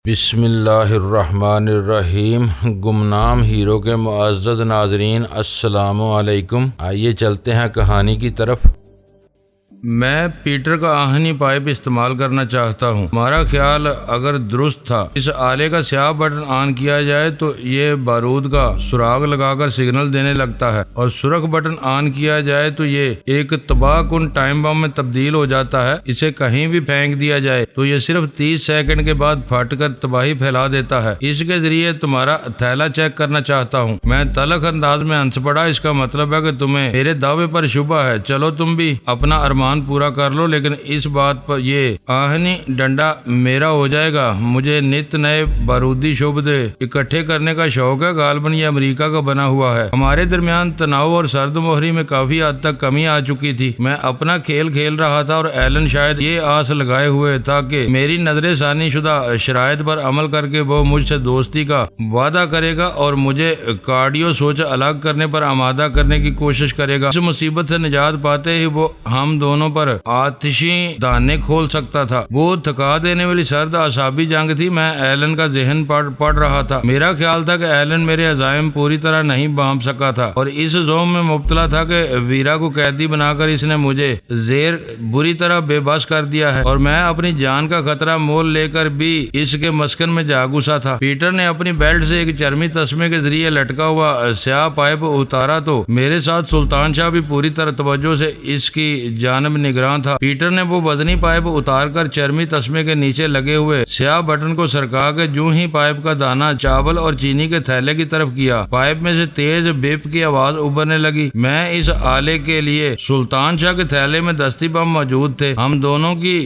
بسم اللہ الرحمن الرحیم۔ گمنام ہیرو کے معزز ناظرین، السلام علیکم۔ آئیے چلتے ہیں کہانی کی طرف۔ میں پیٹر کا آہنی پائپ استعمال کرنا چاہتا ہوں۔ ہمارا خیال اگر درست تھا، اس آلے کا سیاہ بٹن آن کیا جائے تو یہ بارود کا سراغ لگا کر سگنل دینے لگتا ہے، اور سرخ بٹن آن کیا جائے تو یہ ایک تباہ کن ٹائم بم میں تبدیل ہو جاتا ہے۔ اسے کہیں بھی پھینک دیا جائے تو یہ صرف 30 سیکنڈ کے بعد پھٹ کر تباہی پھیلا دیتا ہے۔ اس کے ذریعے تمہارا تھیلا چیک کرنا چاہتا ہوں۔ میں تلخ انداز میں ہنس پڑا۔ اس کا مطلب ہے کہ تمہیں میرے دعوے پر شبہ ہے۔ چلو تم بھی اپنا ارمان پورا کر لو، لیکن اس بات پر یہ آہنی ڈنڈا میرا ہو جائے گا۔ مجھے نت نئے بارودی شعبے اکٹھے کرنے کا شوق ہے۔ غالباً یہ امریکہ کا بنا ہوا ہے۔ ہمارے درمیان تناؤ اور سرد مہری میں کافی حد تک کمی آ چکی تھی۔ میں اپنا کھیل کھیل رہا تھا، اور ایلن شاید یہ آس لگائے ہوئے تھا کہ میری نظر ثانی شدہ شرائط پر عمل کر کے وہ مجھ سے دوستی کا وعدہ کرے گا اور مجھے کارڈیو سوچ الگ کرنے پر آمادہ کرنے کی کوشش کرے گا۔ اس مصیبت سے نجات پاتے ہی وہ ہم دونوں پر آتشی دانے کھول سکتا تھا۔ وہ تھکا دینے والی سرد اعصابی جنگ تھی۔ میں ایلن کا ذہن پڑھ رہا تھا۔ میرا خیال تھا کہ ایلن میرے عزائم پوری طرح نہیں بانپ سکا تھا، اور اس زوم میں مبتلا تھا کہ ویرا کو قیدی بنا کر اس نے مجھے زیر بری طرح بے بس کر دیا ہے، اور میں اپنی جان کا خطرہ مول لے کر بھی اس کے مسکن میں جا گھسا تھا۔ پیٹر نے اپنی بیلٹ سے ایک چرمی تسمے کے ذریعے لٹکا ہوا سیاہ پائپ اتارا تو میرے ساتھ سلطان شاہ بھی پوری طرح توجہ سے اس کی جانب نگراں تھا۔ پیٹر نے وہ بدنی پائپ اتار کر چرمی تسمے کے نیچے لگے ہوئے سیاہ بٹن کو سرکا کے جوں ہی پائپ کا دانہ چاول اور چینی کے تھیلے کی طرف کیا، پائپ میں سے تیز بیپ کی آواز ابھرنے لگی۔ میں اس آلے کے لیے سلطان شاہ کے تھیلے میں دستی بم موجود تھے۔ ہم دونوں کی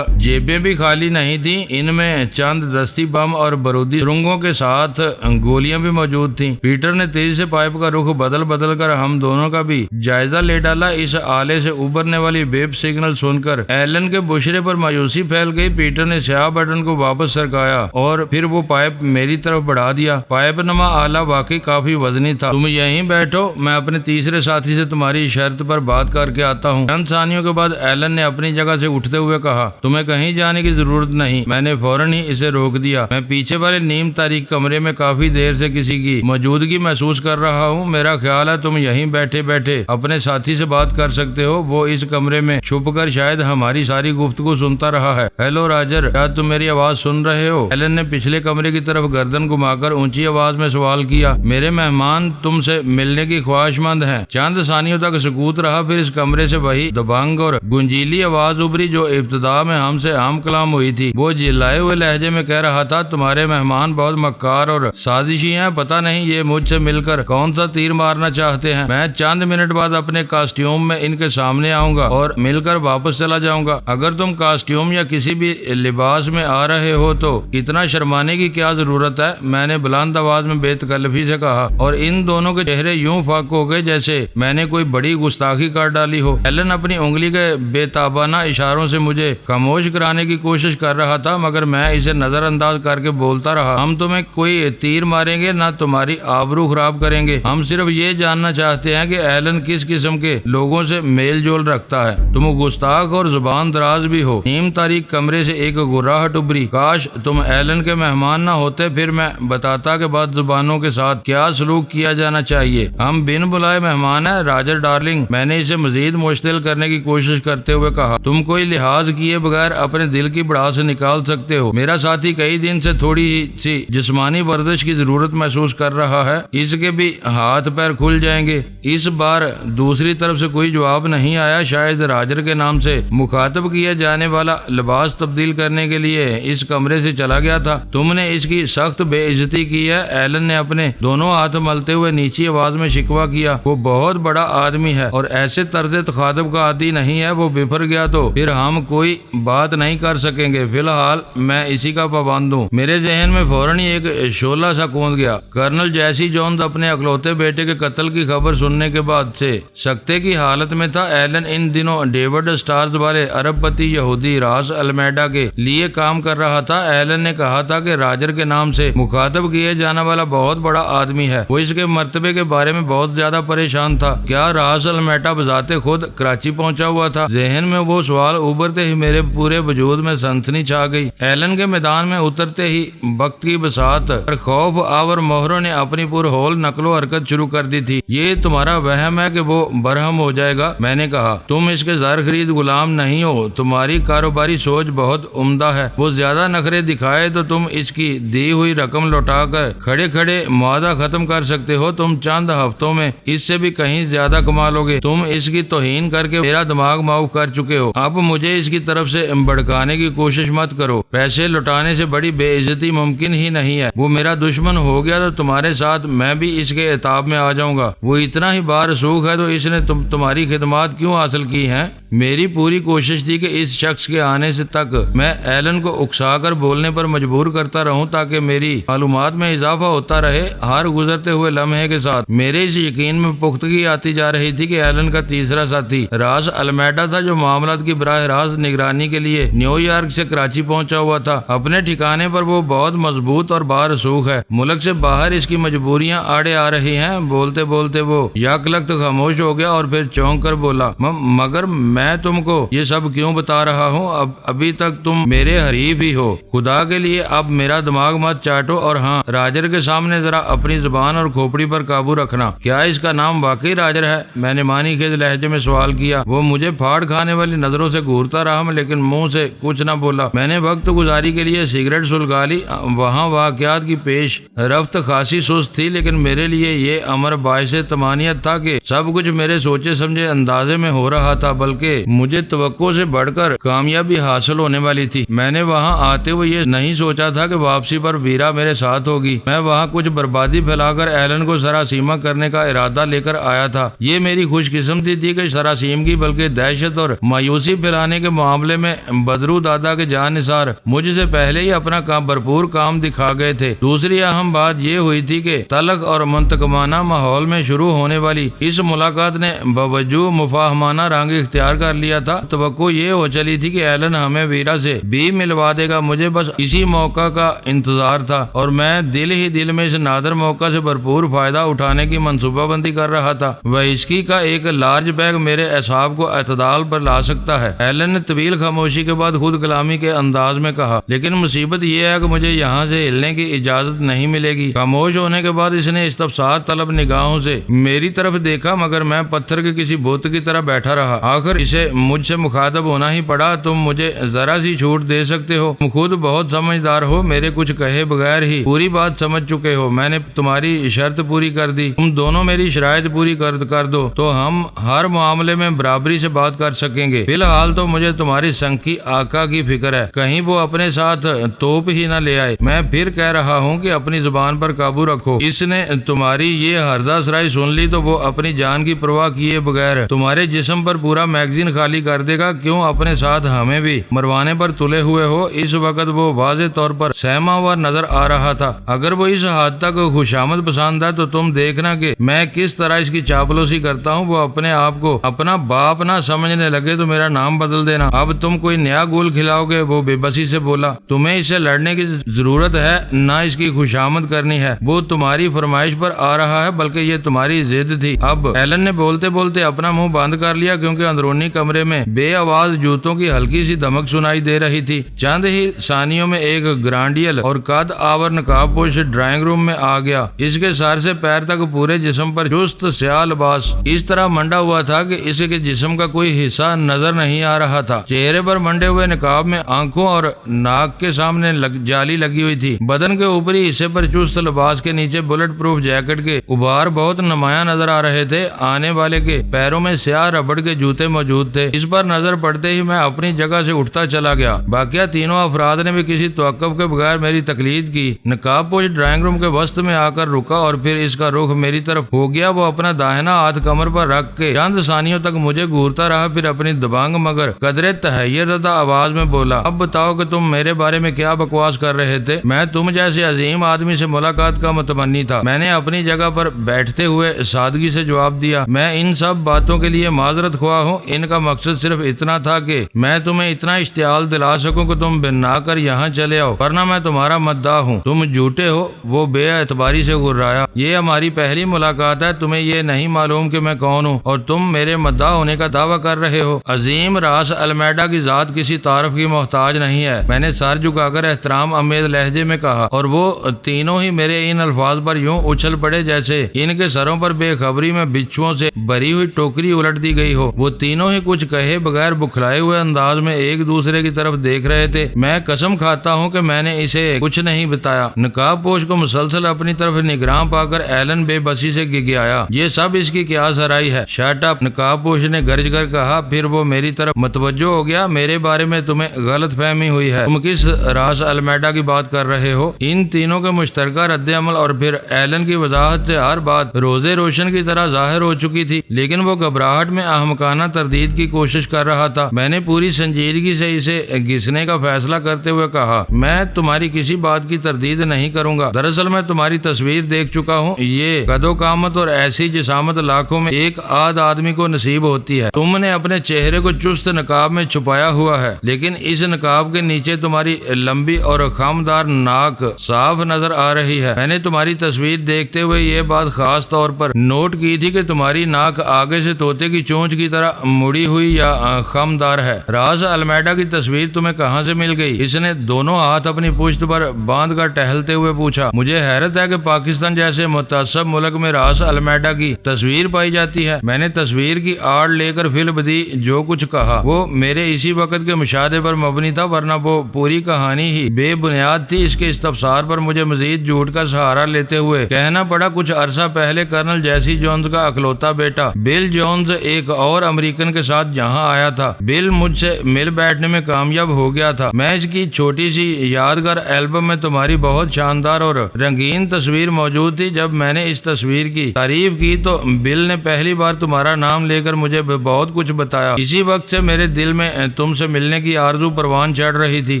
جیبیں بھی خالی نہیں تھیں۔ ان میں چند دستی بم اور بارودی سرنگوں کے ساتھ گولیاں بھی موجود تھیں۔ پیٹر نے تیزی سے پائپ کا رخ بدل کر ہم دونوں کا بھی جائزہ لے ڈالا۔ اس آلے سے ابھرنے والی بیپ سگنل سن کر ایلن کے بشرے پر مایوسی پھیل گئی۔ پیٹر نے سیاہ بٹن کو واپس سرکایا اور پھر وہ پائپ میری طرف بڑھا دیا۔ پائپ نما آلہ واقعی کافی وزنی تھا۔ تم یہیں بیٹھو، میں اپنے تیسرے ساتھی سے تمہاری شرط پر بات کر کے آتا ہوں۔ چند ثانیوں کے بعد ایلن نے اپنی جگہ سے اٹھتے ہوئے کہا، تمہیں کہیں جانے کی ضرورت نہیں۔ میں نے فوراً ہی اسے روک دیا۔ میں پیچھے والے نیم تاریک کمرے میں کافی دیر سے کسی کی موجودگی محسوس کر رہا ہوں۔ میرا خیال ہے تم یہیں بیٹھے بیٹھے اپنے ساتھی سے بات کر سکتے ہو۔ وہ اس کمرے میں چھپ کر شاید ہماری ساری گفتگو سنتا رہا ہے۔ ہیلو راجر، کیا تم میری آواز سن رہے ہو؟ ایلن نے پچھلے کمرے کی طرف گردن گھما کر اونچی آواز میں سوال کیا۔ میرے مہمان تم سے ملنے کی خواہش مند ہیں۔ چند ثانیوں تک سکوت رہا، پھر اس کمرے سے وہی دبنگ اور گنجیلی آواز ابھری جو ابتدا میں ہم سے ہم کلام ہوئی تھی۔ وہ جلائے ہوئے لہجے میں کہہ رہا تھا، تمہارے مہمان بہت مکار اور سازشی ہیں۔ پتہ نہیں یہ مجھ سے مل کر کون سا تیر مارنا چاہتے ہیں۔ میں چند منٹ بعد اپنے کاسٹیوم میں ان کے سامنے آؤں گا اور مل کر واپس چلا جاؤں گا۔ اگر تم کاسٹیوم یا کسی بھی لباس میں آ رہے ہو تو اتنا شرمانے کی کیا ضرورت ہے؟ میں نے بلند آواز میں بے تکلفی سے کہا، اور ان دونوں کے چہرے یوں فاق ہو گئے جیسے میں نے کوئی بڑی گستاخی کر ڈالی ہو۔ ایلن اپنی انگلی کے بے تابانہ اشاروں سے مجھے خاموش کرانے کی کوشش کر رہا تھا، مگر میں اسے نظر انداز کر کے بولتا رہا، ہم تمہیں کوئی تیر ماریں گے نہ تمہاری آبرو خراب کریں گے۔ ہم صرف یہ جاننا چاہتے ہیں کہ ایلن کس قسم کے لوگوں سے میل جول رکھتا ہے۔ تم گستاخ اور زبان دراز بھی ہو۔ نیم تاریک کمرے سے ایک گراہٹ ابھری۔ کاش تم ایلن کے مہمان نہ ہوتے، پھر میں بتاتا کہ بعض زبانوں کے ساتھ کیا سلوک کیا جانا چاہیے۔ ہم بن بلائے مہمان ہیں راجر ڈارلنگ، میں نے اسے مزید مشتعل کرنے کی کوشش کرتے ہوئے کہا۔ تم کوئی لحاظ کیے بغیر اپنے دل کی بڑھاس نکال سکتے ہو۔ میرا ساتھی کئی دن سے تھوڑی سی جسمانی ورزش کی ضرورت محسوس کر رہا ہے۔ اس کے بھی ہاتھ پیر کھل جائیں گے۔ اس بار دوسری طرف سے کوئی جواب نہیں آیا۔ شاید راجر کے نام سے مخاطب کیا جانے والا لباس تبدیل کرنے کے لیے اس کمرے سے چلا گیا تھا۔ تم نے اس کی سخت بے عزتی کی ہے۔ ایلن نے اپنے دونوں ہاتھ ملتے ہوئے نیچی آواز میں شکوہ کیا۔ وہ بہت بڑا آدمی ہے اور ایسے طرز تخاطب کا عادی نہیں ہے۔ وہ بفر گیا تو پھر ہم کوئی بات نہیں کر سکیں گے۔ فی الحال میں اسی کا پابند ہوں۔ میرے ذہن میں فوراً ہی ایک شعلہ سا کوند گیا۔ کرنل جیسی جونز اپنے اکلوتے بیٹے کے قتل کی خبر سننے کے بعد سے سکتے کی حالت میں تھا۔ ایلن ان دنوں دنوں ڈیوڈ اسٹارز والے ارب پتی یہودی راس المیڈا کے لیے کام کر رہا تھا۔ ایلن نے کہا تھا کہ راجر کے نام سے مخاطب کیے جانے والا بہت بڑا آدمی ہے، وہ اس کے مرتبے کے بارے میں بہت زیادہ پریشان تھا۔ کیا راس المیڈا بذات خود کراچی پہنچا ہوا تھا؟ ذہن میں وہ سوال ابھرتے ہی میرے پورے وجود میں سنسنی چھا گئی۔ ایلن کے میدان میں اترتے ہی وقت کی بساط اور خوف آور مہروں نے اپنی پرہول نقل و حرکت شروع کر دی تھی۔ یہ تمہارا وہم ہے کہ وہ برہم ہو جائے گا، میں نے کہا۔ تم اس کے زر خرید غلام نہیں ہو، تمہاری کاروباری سوچ بہت عمدہ ہے۔ وہ زیادہ نخرے دکھائے تو تم اس کی دی ہوئی رقم لوٹا کر کھڑے کھڑے معاہدہ ختم کر سکتے ہو۔ تم چند ہفتوں میں اس سے بھی کہیں زیادہ کما لو گے۔ تم اس کی توہین کر کے میرا دماغ معاف کر چکے ہو، اب مجھے اس کی طرف سے بھڑکانے کی کوشش مت کرو۔ پیسے لوٹانے سے بڑی بے عزتی ممکن ہی نہیں ہے۔ وہ میرا دشمن ہو گیا تو تمہارے ساتھ میں بھی اس کے عتاب میں آ جاؤں گا۔ وہ اتنا ہی بارسوخ ہے تو اس نے تمہاری خدمات کیوں حاصل کی ہیں؟ میری پوری کوشش تھی کہ اس شخص کے آنے سے تک میں ایلن کو اکسا کر بولنے پر مجبور کرتا رہوں تاکہ میری معلومات میں اضافہ ہوتا رہے۔ ہر گزرتے ہوئے لمحے کے ساتھ میرے اس یقین میں پختگی آتی جا رہی تھی کہ ایلن کا تیسرا ساتھی راس المیڈا تھا، جو معاملات کی براہ راست نگرانی کے لیے نیو یارک سے کراچی پہنچا ہوا تھا۔ اپنے ٹھکانے پر وہ بہت مضبوط اور بارسوخ ہے۔ ملک سے باہر اس کی مجبوریاں آڑے آ رہی ہیں۔ بولتے بولتے وہ یک لخت خاموش ہو گیا اور پھر چونک کر بولا، مگر میں تم کو یہ سب کیوں بتا رہا ہوں؟ ابھی تک تم میرے حریف ہی ہو۔ خدا کے لیے اب میرا دماغ مت چاٹو، اور ہاں، راجر کے سامنے ذرا اپنی زبان اور کھوپڑی پر قابو رکھنا۔ کیا اس کا نام واقعی راجر ہے؟ میں نے معنی خیز لہجے میں سوال کیا۔ وہ مجھے پھاڑ کھانے والی نظروں سے گھورتا رہا، لیکن منہ سے کچھ نہ بولا۔ میں نے وقت گزاری کے لیے سگریٹ سلگا لی۔ وہاں واقعات کی پیش رفت خاصی سست تھی، لیکن میرے لیے یہ امر باعث طمانینت تھا کہ سب کچھ میرے سوچے سمجھے اندازے میں ہو رہا تھا، بلکہ مجھے توقع سے بڑھ کر کامیابی حاصل ہونے والی تھی۔ میں نے وہاں آتے ہوئے یہ نہیں سوچا تھا کہ واپسی پر ویرا میرے ساتھ ہوگی۔ میں وہاں کچھ بربادی پھیلا کر ایلن کو سراسیمہ کرنے کا ارادہ لے کر آیا تھا۔ یہ میری خوش قسمتی تھی کہ سراسیمگی بلکہ دہشت اور مایوسی پھیلانے کے معاملے میں بدرو دادا کے جان نثار مجھ سے پہلے ہی اپنا بھرپور کام دکھا گئے تھے۔ دوسری اہم بات یہ ہوئی تھی کہ تلخ اور منتقمانہ ماحول میں شروع ہونے والی اس ملاقات نے باوجود مفاہمانہ رنگ اختیار کر لیا تھا۔ توقع یہ ہو چلی تھی کہ ایلن ہمیں ویرا سے بھی ملوا دے گا۔ مجھے بس اسی موقع کا انتظار تھا، اور میں دل ہی دل میں اس نادر موقع سے بھرپور فائدہ اٹھانے کی منصوبہ بندی کر رہا تھا۔ وہسکی کا ایک لارج بیگ میرے اعصاب کو اعتدال پر لا سکتا ہے، ایلن نے طویل خاموشی کے بعد خود کلامی کے انداز میں کہا، لیکن مصیبت یہ ہے کہ مجھے یہاں سے ہلنے کی اجازت نہیں ملے گی۔ خاموش ہونے کے بعد اس نے استفسار طلب نگاہوں سے میری طرف دیکھا، مگر میں پتھر کے کسی بت کی طرح بیٹھا رہا۔ آخر اسے مجھ سے مخاطب ہونا ہی پڑا۔ تم مجھے ذرا سی چھوٹ دے سکتے ہو؟ تم خود بہت سمجھدار ہو، میرے کچھ کہے بغیر ہی پوری بات سمجھ چکے ہو۔ میں نے تمہاری شرط پوری کر دی، تم دونوں میری شرائط پوری کر دو تو ہم ہر معاملے میں برابری سے بات کر سکیں گے۔ فی الحال تو مجھے تمہاری سنکی آقا کی فکر ہے، کہیں وہ اپنے ساتھ توپ ہی نہ لے آئے۔ میں پھر کہہ رہا ہوں کہ اپنی زبان پر قابو رکھو۔ اس نے تمہاری یہ ہردہ سرائی سن لی تو وہ اپنی جان کی پرواہ کیے بغیر تمہارے جسم پر پورا میگزین خالی کر دے گا۔ کیوں اپنے ساتھ ہمیں بھی مروانے پر تلے ہوئے ہو؟ اس وقت وہ واضح طور پر سہما ہوا نظر آ رہا تھا۔ اگر وہ اس حد تک خوشامد پسند ہے تو تم دیکھنا کہ میں کس طرح اس کی چاپلوسی کرتا ہوں۔ وہ اپنے آپ کو اپنا باپ نہ سمجھنے لگے تو میرا نام بدل دینا۔ اب تم کوئی نیا گول کھلاؤ گے؟ وہ بے بسی سے بولا۔ تمہیں اس سے لڑنے کی ضرورت ہے، نہ اس کی خوشامد کرنی ہے۔ وہ تمہاری فرمائش پر آ رہا ہے، بلکہ یہ تمہاری ضد تھی۔ اب ایلن نے بولتے بولتے اپنا منہ بند کر لیا، کیونکہ اندرونی کمرے میں بے آواز جوتوں کی ہلکی سی دھمک سنائی دے رہی تھی۔ چند ہی ثانیوں میں ایک گرانڈیل اور قد آور نقاب پوش ڈرائنگ روم میں آ گیا۔ اس کے سر سے پیر تک پورے جسم پر چست سیاہ لباس اس طرح منڈا ہوا تھا کہ اس کے جسم کا کوئی حصہ نظر نہیں آ رہا تھا۔ چہرے پر منڈے ہوئے نقاب میں آنکھوں اور ناک کے سامنے جالی لگی ہوئی تھی۔ بدن کے اوپری حصے پر چست لباس کے نیچے بلٹ پروف جیکٹ کے ابھار بہت نمایاں نظر آ رہے تھے۔ آنے والے کے پیروں میں سیاہ ربڑ کے جوتے موجود تھے۔ اس پر نظر پڑتے ہی میں اپنی جگہ سے اٹھتا چلا گیا۔ باقیہ تینوں افراد نے بھی کسی توقف کے بغیر میری تقلید کی۔ نقاب پوش ڈرائنگ روم کے وسط میں آ کر رکا اور پھر اس کا رخ میری طرف ہو گیا۔ وہ اپنا داہنا ہاتھ کمر پر رکھ کے چند ثانیوں تک مجھے گھورتا رہا، پھر اپنی دبانگ مگر قدرے تہیہ زدہ آواز میں بولا، اب بتاؤ کہ تم میرے بارے میں کیا بکواس کر رہے تھے؟ میں تم جیسے عظیم آدمی سے ملاقات کا متمنی تھا۔ میں نے اپنی جگہ پر بیٹھتے ہوئے سادگی سے جواب دیا، میں ان سب باتوں کے لیے معذرت خواہ چکا ہوں، ان کا مقصد صرف اتنا تھا کہ میں تمہیں اتنا اشتعال دلا سکوں کہ تم بنا کر یہاں چلے آؤ، ورنہ میں تمہارا مداح ہوں، تم جھوٹے ہو۔ وہ بے اعتباری سے گرایا، یہ ہماری پہلی ملاقات ہے، تمہیں یہ نہیں معلوم کہ میں کون ہوں اور تم میرے مداح ہونے کا دعویٰ کر رہے ہو۔ عظیم راس المیڈا کی ذات کسی تعارف کی محتاج نہیں ہے، میں نے سر جھکا کر احترام امیز لہجے میں کہا، اور وہ تینوں ہی میرے ان الفاظ پر یوں اچھل پڑے جیسے ان کے سروں پر بے خبری میں بچھوؤں سے بھری ہوئی ٹوکری الٹ دی گئی ہو۔ وہ تینوں ہی کچھ کہے بغیر بکھلائے ہوئے انداز میں ایک دوسرے کی طرف دیکھ رہے تھے۔ میں قسم کھاتا ہوں کہ میں نے اسے کچھ نہیں بتایا۔ نقاب پوش کو مسلسل اپنی طرف نگراں پا کر ایلن بے بسی سے گگیایا، یہ سب اس کی کیا سرائی ہے؟ شٹ اپ، نقاب پوش نے گرج کر کہا، پھر وہ میری طرف متوجہ ہو گیا، میرے بارے میں تمہیں غلط فہمی ہوئی ہے، تم کس راس المیڈا کی بات کر رہے ہو؟ ان تینوں کے مشترکہ رد عمل اور پھر ایلن کی وضاحت سے ہر بات روزے روشن کی طرح ظاہر ہو چکی تھی، لیکن وہ گھبراہٹ میں احمقانہ تردید کی کوشش کر رہا تھا۔ میں نے پوری سنجیدگی سے اسے گھسنے کا فیصلہ کرتے ہوئے کہا، میں تمہاری کسی بات کی تردید نہیں کروں گا، دراصل میں تمہاری تصویر دیکھ چکا ہوں، یہ قد و قامت اور ایسی جسامت لاکھوں میں ایک آدھ آدمی کو نصیب ہوتی ہے۔ تم نے اپنے چہرے کو چست نقاب میں چھپایا ہوا ہے، لیکن اس نقاب کے نیچے تمہاری لمبی اور خامدار ناک صاف نظر آ رہی ہے۔ میں نے تمہاری تصویر دیکھتے ہوئے یہ بات خاص طور پر نوٹ کی تھی کہ تمہاری ناک آگے سے طوطے کی چونچ کی طرح مڑی ہوئی یا خمدار ہے۔ راز المیڈا کی تصویر تمہیں کہاں سے مل گئی؟ اس نے دونوں ہاتھ اپنی پشت پر باندھ کر ٹہلتے ہوئے پوچھا۔ مجھے حیرت ہے کہ پاکستان جیسے متعصب ملک میں راز المیڈا کی تصویر پائی جاتی ہے۔ میں نے تصویر کی آڑ لے کر فل بدی جو کچھ کہا وہ میرے اسی وقت کے مشاہدے پر مبنی تھا، ورنہ وہ پوری کہانی ہی بے بنیاد تھی۔ اس کے استفسار پر مجھے مزید جھوٹ کا سہارا لیتے ہوئے کہنا پڑا، کچھ عرصہ پہلے کرنل جیسی جونز کا اکلوتا بیٹا بل جونز ایک اور امریکن کے ساتھ یہاں آیا تھا۔ بل مجھ سے مل بیٹھنے میں کامیاب ہو گیا تھا۔ میں اس کی چھوٹی سی یادگار البم میں تمہاری بہت شاندار اور رنگین تصویر موجود تھی۔ جب میں نے اس تصویر کی تعریف کی تو بل نے پہلی بار تمہارا نام لے کر مجھے بہت کچھ بتایا۔ اسی وقت سے میرے دل میں تم سے ملنے کی آرزو پروان چڑھ رہی تھی۔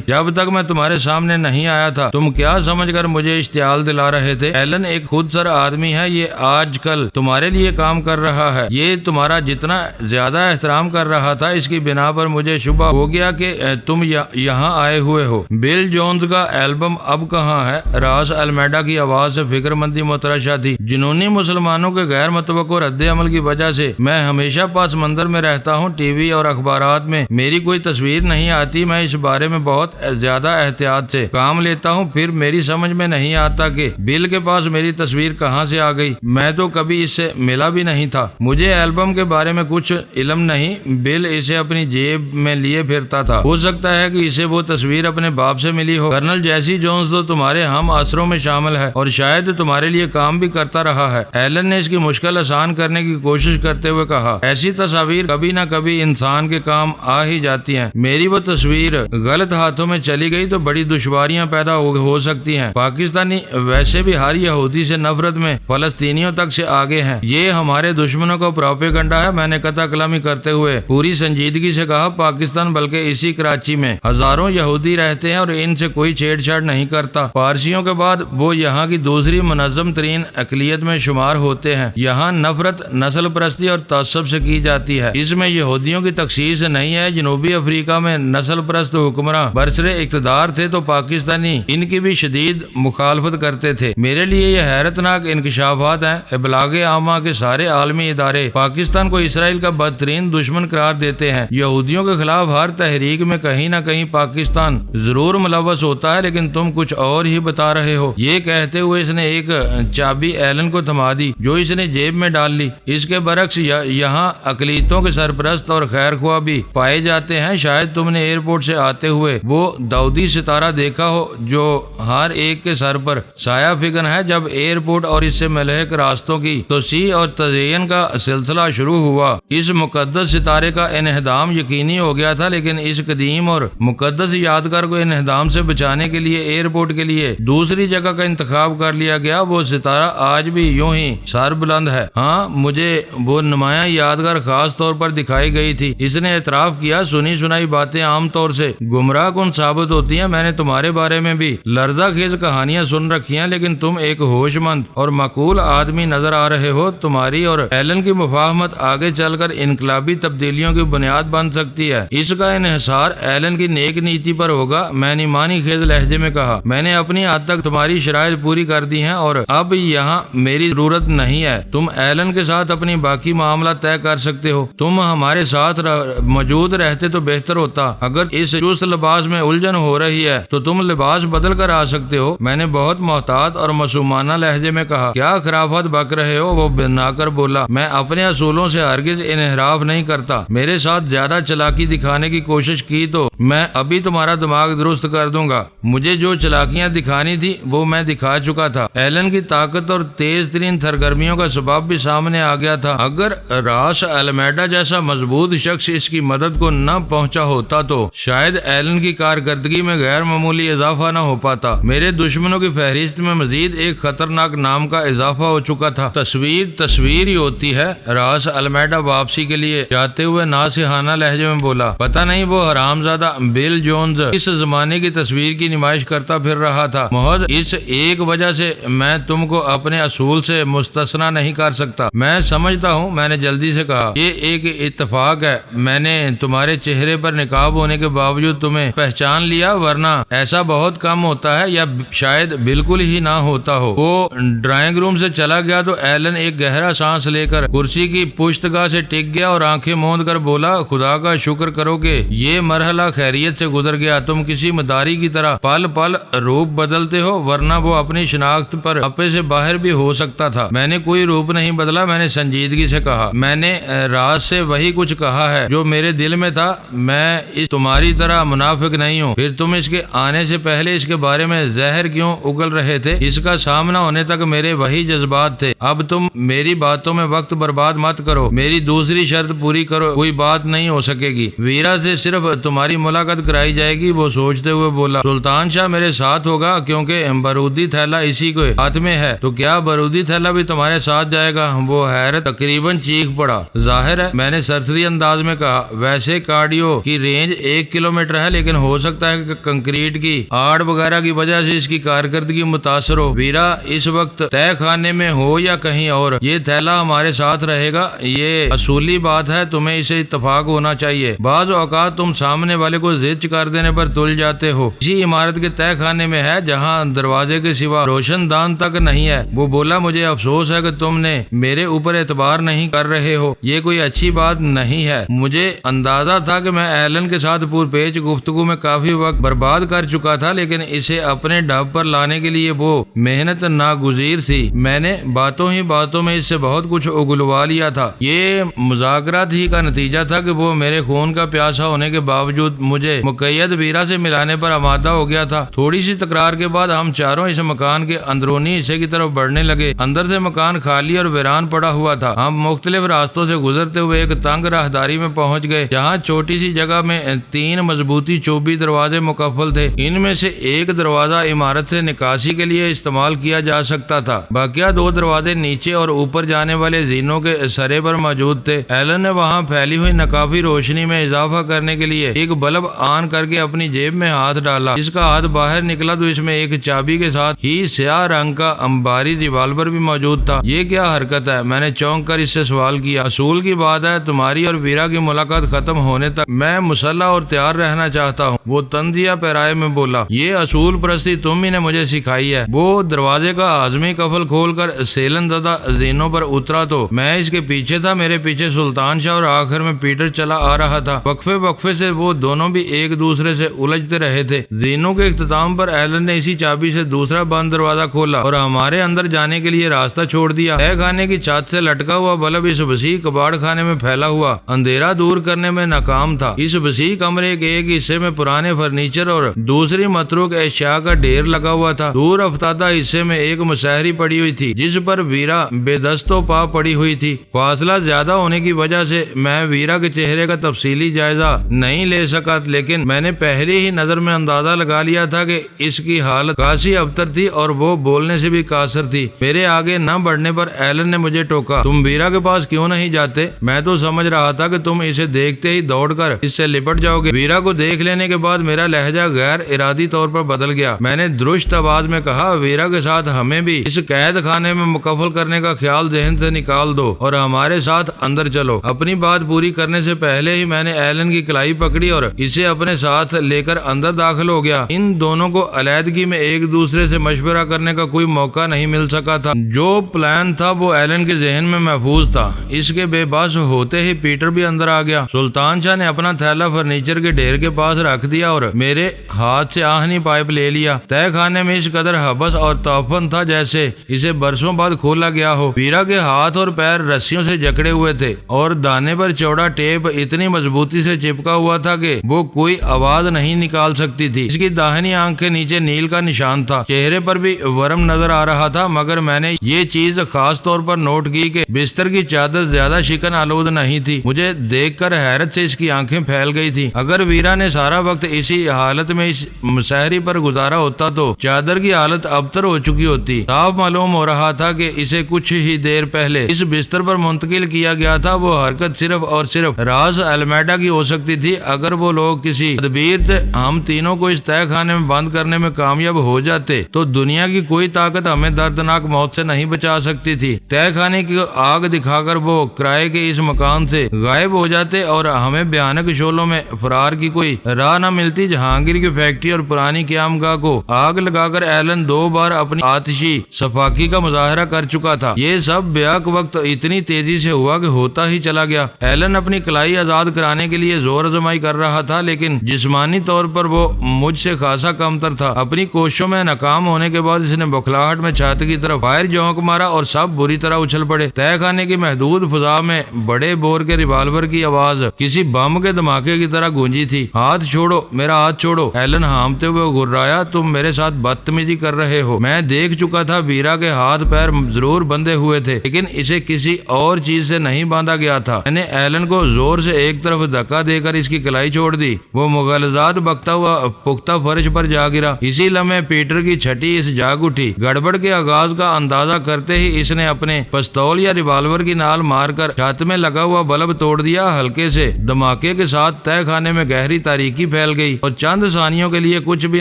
جب تک میں تمہارے سامنے نہیں آیا تھا تم کیا سمجھ کر مجھے اشتعال دلا رہے تھے؟ ایلن ایک خود سر آدمی ہے، یہ آج کل تمہارے لیے کام کر رہا ہے، یہ تمہارا جتنا زیادہ احترام کر رہا تھا اس کی بنا پر مجھے شبہ ہو گیا کہ تم یہاں آئے ہوئے ہو۔ بل جونز کا البم اب کہاں ہے؟ راس المیڈا کی آواز سے فکر مندی مترشح تھی۔ جنونی مسلمانوں کے غیر متوقع رد عمل کی وجہ سے میں ہمیشہ پس منظر میں رہتا ہوں، ٹی وی اور اخبارات میں میری کوئی تصویر نہیں آتی، میں اس بارے میں بہت زیادہ احتیاط سے کام لیتا ہوں، پھر میری سمجھ میں نہیں آتا کہ بل کے پاس میری تصویر کہاں سے آ گئی، میں تو کبھی اس سے ملا بھی نہیں تھا، مجھے البم کے بارے میں کچھ علم نہیں، بل اسے اپنی جیب میں لیے پھرتا تھا، ہو سکتا ہے کہ اسے وہ تصویر اپنے باپ سے ملی ہو۔ کرنل جیسی جونز تو تمہارے ہم عصروں میں شامل ہے اور شاید تمہارے لیے کام بھی کرتا رہا ہے۔ ایلن نے اس کی مشکل آسان کرنے کی کوشش کرتے ہوئے کہا، ایسی تصاویر کبھی نہ کبھی انسان کے کام آ ہی جاتی ہیں، میری وہ تصویر غلط ہاتھوں میں چلی گئی تو بڑی دشواریاں پیدا ہو سکتی ہیں۔ پاکستانی ویسے بھی ہر یہودی سے نفرت میں فلسطینیوں تک سے آگے ہیں، یہ ہمارے دشمنوں کا پروپیگنڈا ہے۔ میں نے قطع کلامی کرتے ہوئے پوری سنجیدگی سے کہا، پاکستان بلکہ اسی کراچی میں ہزاروں یہودی رہتے ہیں اور ان سے کوئی چھیڑ چھاڑ نہیں کرتا، پارسیوں کے بعد وہ یہاں کی دوسری منظم ترین اقلیت میں شمار ہوتے ہیں۔ یہاں نفرت نسل پرستی اور تعصب سے کی جاتی ہے، اس میں یہودیوں کی تخصیص نہیں ہے۔ جنوبی افریقہ میں نسل پرست حکمراں برسر اقتدار تھے تو پاکستانی ان کی بھی شدید مخالفت کرتے تھے۔ میرے لیے یہ حیرت ناک انکشافات ہیں، ابلاغ عامہ کے سارے عالمی ادارے پاکستان کو اسرائیل کا بدترین دشمن قرار دیتے ہیں۔ یہودیوں کے خلاف ہر تحریک میں کہیں نہ کہیں پاکستان ضرور ملوث ہوتا ہے، لیکن تم کچھ اور ہی بتا رہے ہو۔ یہ کہتے ہوئے اس نے ایک چابی ایلن کو تھما دی جو اس نے جیب میں ڈال لی۔ اس کے برعکس یہاں اقلیتوں کے سرپرست اور خیر خواہ بھی پائے جاتے ہیں، شاید تم نے ایئرپورٹ سے آتے ہوئے وہ داؤدی ستارہ دیکھا ہو جو ہر ایک کے سر پر سایہ فکن ہے۔ جب ایئرپورٹ اور اس سے ملحق راستوں کی توسیع اور تزئین کا سلسلہ شروع ہوا، اس مقدس ستارے کا انہدام یقینی ہو گیا تھا، لیکن اس قدیم اور مقدس یادگار کو انہدام سے بچانے کے لیے ایئرپورٹ کے لیے دوسری جگہ کا انتخاب کر لیا گیا۔ وہ ستارہ آج بھی یوں ہی سر بلند ہے۔ ہاں، مجھے وہ نمایاں یادگار خاص طور پر دکھائی گئی تھی، اس نے اعتراف کیا۔ سنی سنائی باتیں عام طور سے گمراہ کن ثابت ہوتی ہیں، میں نے تمہارے بارے میں بھی لرزہ خیز کہانیاں سن رکھی ہیں، لیکن تم ایک ہوش مند اور معقول آدمی نظر آ رہے ہو۔ تمہاری اور ایلن کی مفاہمت آگے چل کر انقلابی تبدیلیوں کی بنیاد بن سکتی ہے۔ اس کا انحصار ایلن کی نیک نیتی پر ہوگا۔ میں نے معنی خیز لہجے میں کہا، میں نے اپنی حد تک تمہاری شرائط پوری کر دی ہیں اور اب یہاں میری ضرورت نہیں ہے۔ تم ایلن کے ساتھ اپنی باقی معاملات طے کر سکتے ہو۔ تم ہمارے ساتھ موجود رہتے تو بہتر ہوتا۔ اگر اس چست لباس میں الجھن ہو رہی ہے تو تم لباس بدل کر آ سکتے ہو۔ میں نے بہت محتاط اور معصومانہ لہجے میں کہا، کیا خرافات بک رہے ہو؟ وہ بنا کر بولا، میں اپنے اصولوں سے ہرگز انحراف نہیں کرتا۔ میرے ساتھ زیادہ چلاکی دکھانے کی کوشش کی تو میں ابھی تمہارا دماغ درست کر دوں گا۔ مجھے جو چلاکیاں دکھانی تھی وہ میں دکھا چکا تھا۔ ایلن کی طاقت اور تیز ترین سرگرمیوں کا سبب بھی سامنے آ گیا تھا۔ اگر راس المیڈا جیسا مضبوط شخص اس کی مدد کو نہ پہنچا ہوتا تو شاید ایلن کی کارکردگی میں غیر معمولی اضافہ نہ ہو پاتا۔ میرے دشمنوں کی فہرست میں مزید ایک خطرناک نام کا اضافہ ہو چکا تھا۔ تصویر ہی ہوتی ہے۔ راس المیڈا واپسی کے لیے جاتے ہوئے ناصحانہ لہجے میں بولا، پتہ نہیں وہ حرامزادہ بل جونز اس زمانے کی تصویر کی نمائش کرتا پھر رہا تھا۔ محض اس ایک وجہ سے میں تم کو اپنے اصول سے مستثنا نہیں کر سکتا۔ میں سمجھتا ہوں، میں نے جلدی سے کہا، یہ ایک اتفاق ہے۔ میں نے تمہارے چہرے پر نقاب ہونے کے باوجود تمہیں پہچان لیا، ورنہ ایسا بہت کم ہوتا ہے یا شاید بالکل ہی نہ ہوتا ہو۔ وہ ڈرائنگ روم سے چلا گیا تو ایلن ایک گہرا سانس لے کر کرسی کی پشتگاہ سے ٹک گیا اور آنکھیں موند کر بولا، خدا کا شکر کرو کہ یہ مرحلہ خیریت سے گزر گیا۔ تم کسی مداری کی طرح پل پل روپ بدلتے ہو، ورنہ وہ اپنی شناخت پر اپے سے باہر بھی ہو سکتا تھا۔ میں نے کوئی روپ نہیں بدلا، میں نے سنجیدگی سے کہا، میں نے راز سے وہی کچھ کہا ہے جو میرے دل میں تھا۔ میں تمہاری طرح منافق نہیں ہوں۔ پھر تم اس کے آنے سے پہلے اس کے بارے میں زہر کیوں اگل رہے تھے؟ اس کا سامنا ہونے تک میرے وہی جذبات تھے۔ اب تم میری باتوں میں وقت برباد مت کرو، میری دوسری شرط پوری کرو، کوئی بات نہیں ہو سکے گی۔ ویرا سے صرف تمہاری ملاقات کرائی جائے گی۔ وہ سوچتے ہوئے بولا، سلطان شاہ میرے ساتھ ہوگا کیونکہ بارودی تھیلا اسی کے ہاتھ میں ہے، تو کیا بارودی تھیلا بھی تمہارے ساتھ جائے گا؟ وہ حیرت تقریباً چیخ پڑا۔ ظاہر ہے، میں نے سرسری انداز میں کہا، ویسے کارڈیو کی رینج 1 کلومیٹر ہے، لیکن ہو سکتا ہے کہ کنکریٹ کی آڑ وغیرہ کی وجہ سے اس کی کارکردگی متاثر ہو۔ ویرا اس وقت طے خانے میں ہو یا کہیں اور، یہ تھیلا ہمارے ساتھ رہے گا۔ یہ اصولی بات ہے، تمہیں اسے اتفاق ہونا چاہیے۔ بعض اوقات تم سامنے والے کو ضد کر دینے پر تل جاتے ہو۔ اسی عمارت کے طے خانے میں ہے جہاں دروازے کے سوا روشن دان تک نہیں ہے۔ وہ بولا، مجھے افسوس ہے کہ تم نے میرے اوپر اعتبار نہیں کر رہے ہو، یہ کوئی اچھی بات نہیں ہے۔ مجھے اندازہ تھا کہ میں ایلن کے ساتھ پرپیچ گفتگو میں کافی وقت برباد کر چکا تھا، لیکن اسے اپنے ڈب پر لانے کے لیے وہ محنت ناگزیر تھی۔ میں نے باتوں ہی باتوں میں اس سے بہت کچھ اگلوا لیا تھا۔ یہ مذاکرات ہی کا نتیجہ تھا کہ وہ میرے خون کا پیاسا ہونے کے باوجود مجھے مقید ویرا سے ملانے پر آمادہ ہو گیا تھا۔ تھوڑی سی تکرار کے بعد ہم چاروں اس مکان کے اندرونی حصے کی طرف بڑھنے لگے۔ اندر سے مکان خالی اور ویران پڑا ہوا تھا۔ ہم مختلف راستوں سے گزرتے ہوئے ایک تنگ راہداری میں پہنچ گئے جہاں چھوٹی سی جگہ میں 3 مضبوطی چوبی دروازے مقفل تھے۔ ان میں سے ایک دروازہ عمارت سے نکاسی کے لیے استعمال کیا جا سکتا تھا، باقی 2 دروازے نیچے اور اوپر جانے والے زینوں کے سرے پر موجود تھے۔ ایلن نے وہاں پھیلی ہوئی ناکافی روشنی میں اضافہ کرنے کے لیے ایک بلب آن کر کے اپنی جیب میں ہاتھ ڈالا۔ اس کا ہاتھ باہر نکلا تو اس میں ایک چابی کے ساتھ ہی سیاہ رنگ کا امباری ریوالور بھی موجود تھا۔ یہ کیا حرکت ہے؟ میں نے چونک کر اس سے سوال کیا۔ اصول کی بات ہے، تمہاری اور ویرا کی ملاقات ختم ہونے تک میں مسلح اور تیار رہنا چاہتا ہوں، وہ تندیا پیرائے میں بولا۔ یہ اصول پرستی تم ہی نے مجھے سکھائی ہے۔ وہ دروازے کا ہاضمی قفل کھول کر سیلن زدہ زینوں پر اترا تو میں اس کے پیچھے تھا۔ میرے پیچھے سلطان شاہ اور آخر میں پیٹر چلا آ رہا تھا۔ وقفے سے وہ دونوں بھی ایک دوسرے سے الجھتے رہے تھے۔ زینوں کے اختتام پر ایلن نے اسی چابی سے دوسرا بند دروازہ کھولا اور ہمارے اندر جانے کے لیے راستہ چھوڑ دیا۔ طے خانے کی چھت سے لٹکا ہوا بلب اس وسیع کباڑ خانے میں پھیلا ہوا اندھیرا دور کرنے میں ناکام تھا۔ اس وسیع کمرے کے ایک حصے میں پرانے فرنیچر اور دوسری متروک اشیاء کا ڈھیر لگا ہوا تھا۔ دور افتادہ حصے میں ایک مسہری پڑی ہوئی تھی جس پر ویرا بے دست و پا پڑی ہوئی تھی۔ فاصلہ زیادہ ہونے کی وجہ سے میں ویرا کے چہرے کا تفصیلی جائزہ نہیں لے سکا، لیکن میں نے پہلی ہی نظر میں اندازہ لگا لیا تھا کہ اس کی حالت کافی ابتر تھی اور وہ بولنے سے بھی قاصر تھی۔ میرے آگے نہ بڑھنے پر ایلن نے مجھے ٹوکا، تم ویرا کے پاس کیوں نہیں جاتے؟ میں تو سمجھ رہا تھا کہ تم اسے دیکھتے ہی دوڑ کر اس سے لپٹ جاؤ گے۔ ویرا کو دیکھ لینے کے بعد میرا لہجہ غیر ارادی طور پر بدل گیا۔ میں نے درست آواز میں کہا، ویرا کے ساتھ ہمیں بھی اس قید خانے میں مقفل کرنے کا خیال ذہن سے نکال دو اور ہمارے ساتھ اندر چلو۔ اپنی بات پوری کرنے سے پہلے ہی میں نے ایلن کی کلائی پکڑی اور اسے اپنے ساتھ لے کر اندر داخل ہو گیا۔ ان دونوں کو علیحدگی میں ایک دوسرے سے مشورہ کرنے کا کوئی موقع نہیں مل سکا تھا۔ جو پلان تھا وہ ایلن کے ذہن میں محفوظ تھا۔ اس کے بے بس ہوتے ہی پیٹر بھی اندر آ گیا۔ سلطان شاہ نے اپنا تھیلا فرنیچر کے ڈھیر کے پاس رکھ دیا اور میرے ہاتھ سے آہنی پائپ لے لیا۔ تہہ خانے میں اس قدر حبس اور تعفن تھا جیسے اسے برسوں بعد کھولا گیا ہو۔ ویرا کے ہاتھ اور پیر رسیوں سے جکڑے ہوئے تھے اور دانے پر چوڑا ٹیپ اتنی مضبوطی سے چپکا ہوا تھا کہ وہ کوئی آواز نہیں نکال سکتی تھی۔ اس کی داہنی آنکھ کے نیچے نیل کا نشان تھا۔ چہرے پر بھی ورم نظر آ رہا تھا، مگر میں نے یہ چیز خاص طور پر نوٹ کی کہ بستر کی چادر زیادہ شکن آلود نہیں تھی۔ مجھے دیکھ کر حیرت سے اس کی آنکھیں پھیل گئی تھی۔ اگر ویرا نے سارا وقت اسی حالت میں اس مسحری پر گزارا ہوتا تو چادر کی حالت ابتر ہو چکی ہوتی۔ صاف معلوم ہو رہا تھا کہ اسے کچھ ہی دیر پہلے اس بستر پر منتقل کیا گیا تھا۔ وہ حرکت صرف اور صرف راز المیڈا کی ہو سکتی تھی۔ اگر وہ لوگ کسی تدبیر سے ہم تینوں کو اس تہہ خانے میں بند کرنے میں کامیاب ہو جاتے تو دنیا کی کوئی طاقت ہمیں دردناک موت سے نہیں بچا سکتی تھی۔ تہہ خانے کی آگ دکھا کر وہ کرائے کے اس مکان سے غائب ہو جاتے اور ہمیں بھیانک شعلوں میں فرار کی کوئی راہ نہ ملتی۔ جہانگیر کی فیکٹری اور پرانی قیام گاہ کو آگ لگا کر ایلن 2 بار اپنی آتشی صفاقی کا مظاہرہ کر چکا تھا۔ یہ سب بیک وقت اتنی تیزی سے ہوا کہ ہوتا ہی چلا گیا۔ ایلن اپنی کلائی آزاد کرانے کے لیے زور آزمائی کر رہا تھا، لیکن جسمانی طور پر وہ مجھ سے خاصا کمتر تھا۔ اپنی کوششوں میں ناکام ہونے کے بعد اس نے بکھلاہٹ میں چھاتی کی طرف فائر جھونک مارا اور سب بری طرح اچھل پڑے۔ تہہ خانے کی محدود فضا میں بڑے بور کے ریوالور کی آواز کسی بم کے دھماکے کی طرح گونجی تھی۔ ہاتھ چھوڑو، میرا ہاتھ چھوڑو، ایلن ہامتے ہوئے گھرایا۔ تم میرے ساتھ بدتمیزی کر رہے ہو۔ میں دیکھ چکا تھا ویرا کے ہاتھ پیر ضرور بندھے ہوئے تھے، لیکن اسے کسی اور چیز سے نہیں باندھا گیا تھا۔ میں نے ایلن کو زور سے ایک طرف دھکا دے کر اس کی کلائی چھوڑ دی۔ وہ مغلظات بکتا ہوا پختہ فرش پر جا گرا۔ اسی لمحے پیٹر کی چھٹی اس جاگ اٹھی۔ گڑبڑ کے آغاز کا اندازہ کرتے ہی اس نے اپنے پستول یا ریوالور کی نال مار کر چھت میں لگا ہوا بلب توڑ دیا۔ ہلکے سے دھماکے کے ساتھ تہہ خانے میں گہری تاریکی پھیل گئی اور چند ثانیوں کے لیے کچھ بھی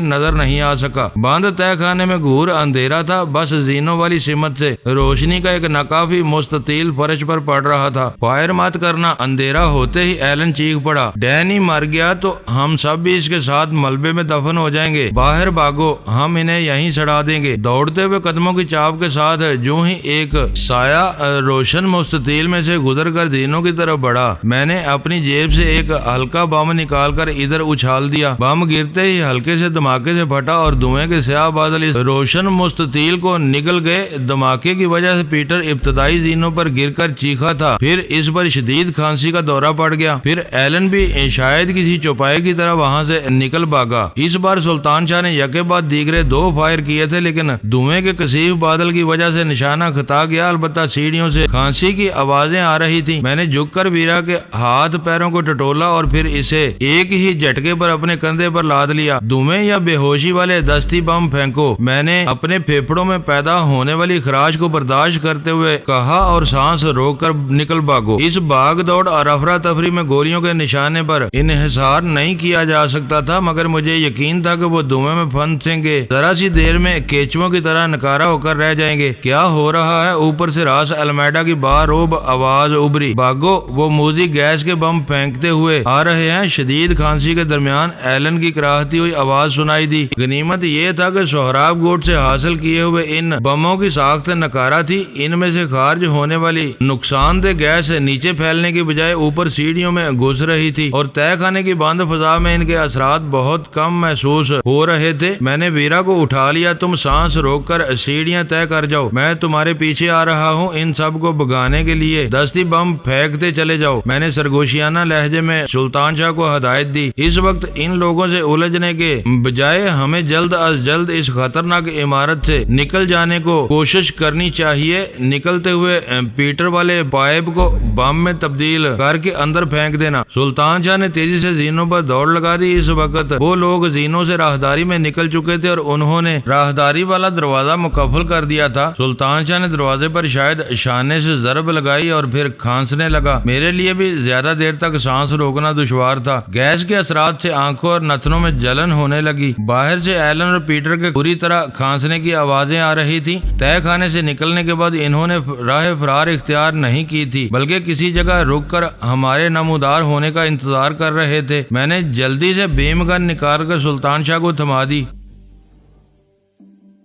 نظر نہیں آ سکا۔ بند تہہ خانے میں گھور اندھیرا تھا، بس زینوں والی سمت سے روشنی کا ایک ناکافی مستطیل فرش پر پڑ رہا تھا۔ فائر مت کرنا۔ اندھیرا ہوتے ہی ایلن چیخ پڑا، ڈینی مر گیا تو ہم سب بھی اس کے ساتھ ملبے میں دفن ہو جائیں گے۔ باہر بھاگو، ہم انہیں یہیں سڑا دیں گے۔ دوڑتے ہوئے قدموں کی چاپ کے ساتھ جو ہی ایک سایہ روشن مستطیل میں سے گزر کر زینوں کی طرف بڑھا، میں نے اپنی جیب سے ایک ہلکا بم نکال کر ادھر اچھال دیا۔ بم گرتے ہی ہلکے سے دھماکے سے پھٹا اور دھوئیں کے سیاہ بادل اس روشن مستطیل کو نگل گئے۔ دھماکے کی وجہ سے پیٹر ابتدائی زینوں پر گر کر چیخا تھا، پھر اس پر شدید کھانسی کا دورہ پڑ گیا۔ پھر ایلن بھی شاید کسی چوپائے کی طرح وہاں سے نکل بھاگا۔ اس بار سلطان شاہ نے یکے بعد دیگرے 2 فائر کیے تھے، لیکن دھوئیں کے کثیف بادل کی وجہ سے نشانہ خطا گیا۔ البتہ سیڑھیوں سے کھانسی کی آوازیں آ رہی تھی۔ میں نے جھک کر ویرا کے ہاتھ پیروں کو ٹٹولا اور پھر اسے ایک ہی جھٹکے پر اپنے کندھے پر لاد لیا۔ دھوئیں یا بے ہوشی والے دستی بم پھینکو، میں نے اپنے پھیپھڑوں میں پیدا ہونے والی خراش کو برداشت کرتے ہوئے کہا اور سانس روک کر نکل بھاگو۔ اس بھاگ دوڑ اور افراتفری میں گولیوں کے نشانے پر انحصار نہیں کیا جا سکتا تھا، مگر مجھے یقین تھا کہ وہ دھوئیں میں پھنسیں گے، ذرا سی دیر میں کیچووں کی طرح نکارا ہو کر رہ جائیں گے۔ کیا ہو رہا ہے؟ اوپر سے راس المیڈا کی باروب آواز ابھری، بھاگو، وہ موزی گیس کے بم پھینکتے ہوئے آ رہے ہیں۔ شدید کھانسی کے درمیان ایلن کی کراہتی ہوئی آواز سنائی دی۔ غنیمت یہ تھا کہ سہراب گوٹ سے حاصل کیے ہوئے ان بموں کی ساخت نکارا تھی۔ ان میں سے خارج ہونے والی نقصان دہ گیس نیچے پھیلنے کی بجائے اوپر سیڑھیوں میں گھس رہی تھی اور تہہ خانے کی بند فضا میں ان کے اثرات بہت کم محسوس ہو رہے تھے۔ میں نے ویرا کو اٹھا لیا، تم سانس روک کر سیڑھیاں طے کر جاؤ، میں تمہارے پیچھے آ رہا ہوں۔ ان سب کو بگانے کے لیے دستی بم پھینکتے چلے جاؤ، میں نے سرگوشیانہ لہجے میں سلطان شاہ کو ہدایت دی۔ اس وقت ان لوگوں سے الجھنے کے بجائے ہمیں جلد از جلد اس خطرناک عمارت سے نکل جانے کو کوشش کرنی چاہیے۔ نکلتے ہوئے پیٹر والے پائپ کو بم میں تبدیل کر کے اندر پھینک دینا۔ سلطان شاہ نے تیزی سے زینوں پر دوڑ لگا دی۔ اس وقت وہ لوگ زینوں سے راہداری میں نکل چکے تھے اور انہوں نے راہداری والا دروازہ مقفل کر دیا تھا۔ سلطان شاہ نے دروازے پر شاید شانے سے ضرب لگائی اور پھر کھانسنے لگا۔ میرے لیے بھی زیادہ دیر تک سانس روکنا دشوار تھا۔ گیس کے اثرات سے آنکھوں اور نتنوں میں جلن ہونے لگی۔ باہر سے ایلن اور پیٹر کے پوری طرح کھانسنے کی آوازیں آ رہی تھی۔ تہہ خانے سے نکلنے کے بعد انہوں نے راہ فرار اختیار نہیں کی تھی، بلکہ بلکہ کسی جگہ رک کر ہمارے نمودار ہونے کا انتظار کر رہے تھے۔ میں نے جلدی سے بیم گن نکال کر سلطان شاہ کو تھما دی۔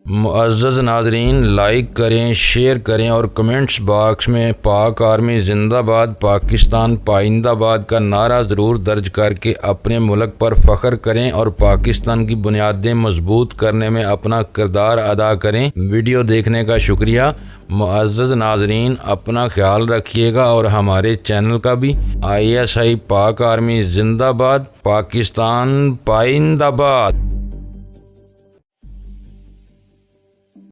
معزز ناظرین، لائک کریں، شیئر کریں اور کمنٹس باکس میں پاک آرمی زندہ باد، پاکستان پائندہ آباد کا نعرہ ضرور درج کر کے اپنے ملک پر فخر کریں اور پاکستان کی بنیادیں مضبوط کرنے میں اپنا کردار ادا کریں۔ ویڈیو دیکھنے کا شکریہ۔ معزز ناظرین، اپنا خیال رکھیے گا اور ہمارے چینل کا بھی۔ ISI پاک آرمی زندہ باد، پاکستان پائندہ آباد۔